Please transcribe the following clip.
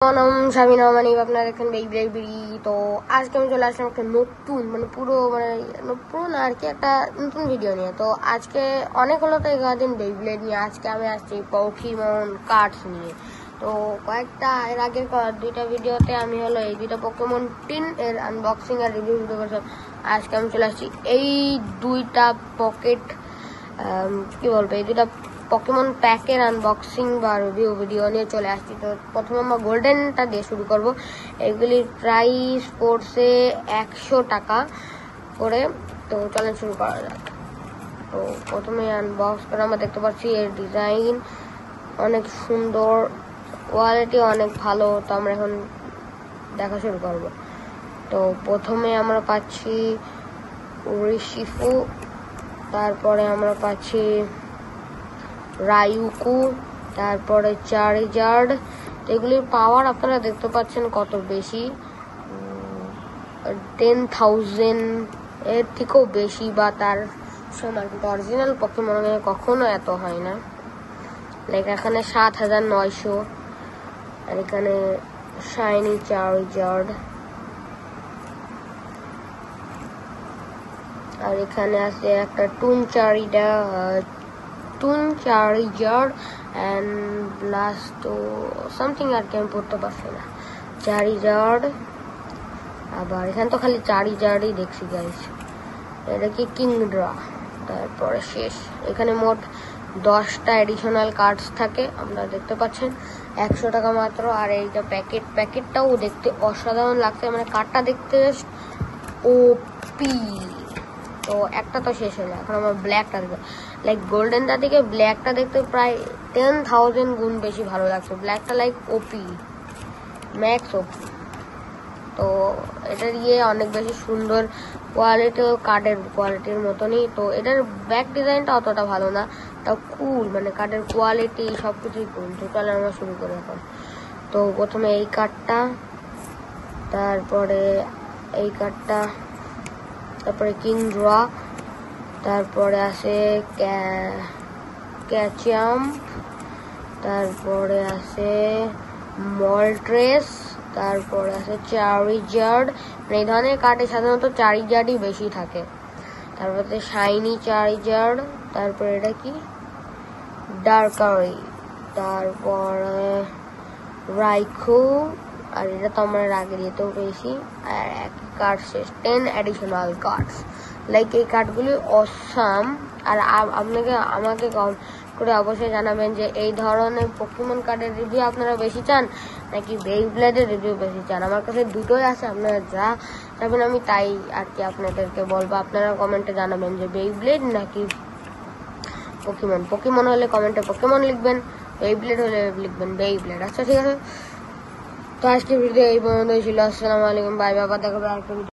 নাম শামিনা মানে আপনারা দেখেন বেইব্রেবিড়ি। তো আজকে আমি চলে আসলাম একটা নতুন পুরো না আর কি একটা নতুন ভিডিও নিয়ে। তো আজকে অনেক হলো তো 11 দিন বেইব্লেড নিয়ে, আজকে আমি আসছি পকিমন কার্ডস নিয়ে। তো কয়েকটা এর আগের দুইটা ভিডিওতে আমি হলো এই দুইটা পকিমন টিন এর আনবক্সিং আর রিভিউ ভিডিও করছিলাম। আজকে আমি চলে আসছি এই দুইটা পকেট কি বলবো এই দুইটা পকিমন প্যাকের আনবক্সিং বা রিভিউ ভিডিও নিয়ে চলে আসছি। তো প্রথমে আমরা গোল্ডেনটা দিয়ে শুরু করব। এগুলির প্রাইস পড়ছে 100 টাকা করে। তো চলেন শুরু করা যাক। তো প্রথমে আনবক্স করে আমরা দেখতে পাচ্ছি এর ডিজাইন অনেক সুন্দর, কোয়ালিটি অনেক ভালো। তো আমরা এখন দেখা শুরু করব। তো প্রথমে আমরা পাচ্ছি উরিশিফু, তারপরে আমরা পাচ্ছি রাইউকু, তারপরে চারিজার্ড। এগুলির পাওয়ার আপনারা দেখতে পাচ্ছেন কত বেশি, 10,000 এর থেকেও বেশি বা তার সমান। কিন্তু অরিজিনাল পকিমনে কখনো এত হয় না। লাইক এখানে 7,900, আর এখানে শাইনি চারিজার্ড, আর এখানে আছে একটা টুন চারিজার্ড অ্যান্ড ব্লাস্টো সামথিং আর কি আমি পড়তে পারছি না। চারিজার্ড, আবার এখানে তো খালি চারিজার্ডই দেখছি গাইস। এটা কি কিংড্রা। তারপরে শেষ। এখানে মোট 10টা এডিশনাল কার্ডস থাকে, আপনারা দেখতে পাচ্ছেন 100 টাকা মাত্র। আর এইটা প্যাকেটটাও দেখতে অসাধারণ লাগছে, মানে কার্ডটা দেখতে ওপি। তো একটা তো শেষ হলো, এখন আমার ব্ল্যাকটা দেখবো। লাইক গোল্ডেনটা থেকে ব্ল্যাকটা দেখতে প্রায় 10,000 গুণ বেশি ভালো লাগছে। ব্ল্যাকটা লাইক ওপি, ম্যাক্স ওপি। তো এটা দিয়ে অনেক বেশি সুন্দর কোয়ালিটি, কার্ডের কোয়ালিটির মতনই। তো এটার ব্যাক ডিজাইনটা অতটা ভালো না, তাও কুল, মানে কার্ডের কোয়ালিটি সব কিছুই কুল। তো চলে আমরা শুরু করি এখন। তো প্রথমে এই কার্ডটা, তারপরে এই কার্ডটা, তারপরে কিংড্রা, তারপরে আছে ক্যাচাম্প, তারপরে আছে মলট্রেস, তারপরে আছে চারিজার্ড। এই ধরনের কার্ডে সাধারণত চারিজার্ডই বেশি থাকে। তারপরে শাইনি চারিজার্ড, তারপরে এটা কি ডার্কারি, তারপরে রাইখু, আর এটা তো আমরা আগে দিতেও পেয়েছি। আর এক কার্ড শেষ, 10 অ্যাডিশনাল কার্ডস। লাইক এই কার্ডগুলি অসাম। আর আমাকে কম করে অবশ্যই জানাবেন যে এই ধরনের পকিমন কার্ডের রিভিউ আপনারা বেশি চান নাকি বেইব্লেডের রিভিউ বেশি চান। আমার কাছে দুটোই আছে, আপনারা যা চাইবেন আমি তাই আর কি আপনাদেরকে বলবো। আপনারা কমেন্টে জানাবেন যে বেইব্লেড নাকি পকিমন হলে কমেন্টে পকিমন লিখবেন, বেইব্লেড হলে লিখবেন বেইব্লেড। আচ্ছা ঠিক আছে, তো আজকে ভিডিও এই পর্যন্তই ছিল। আসসালামু আলাইকুম, বাই বাই, দেখা হবে আরেকটা ভিডিও।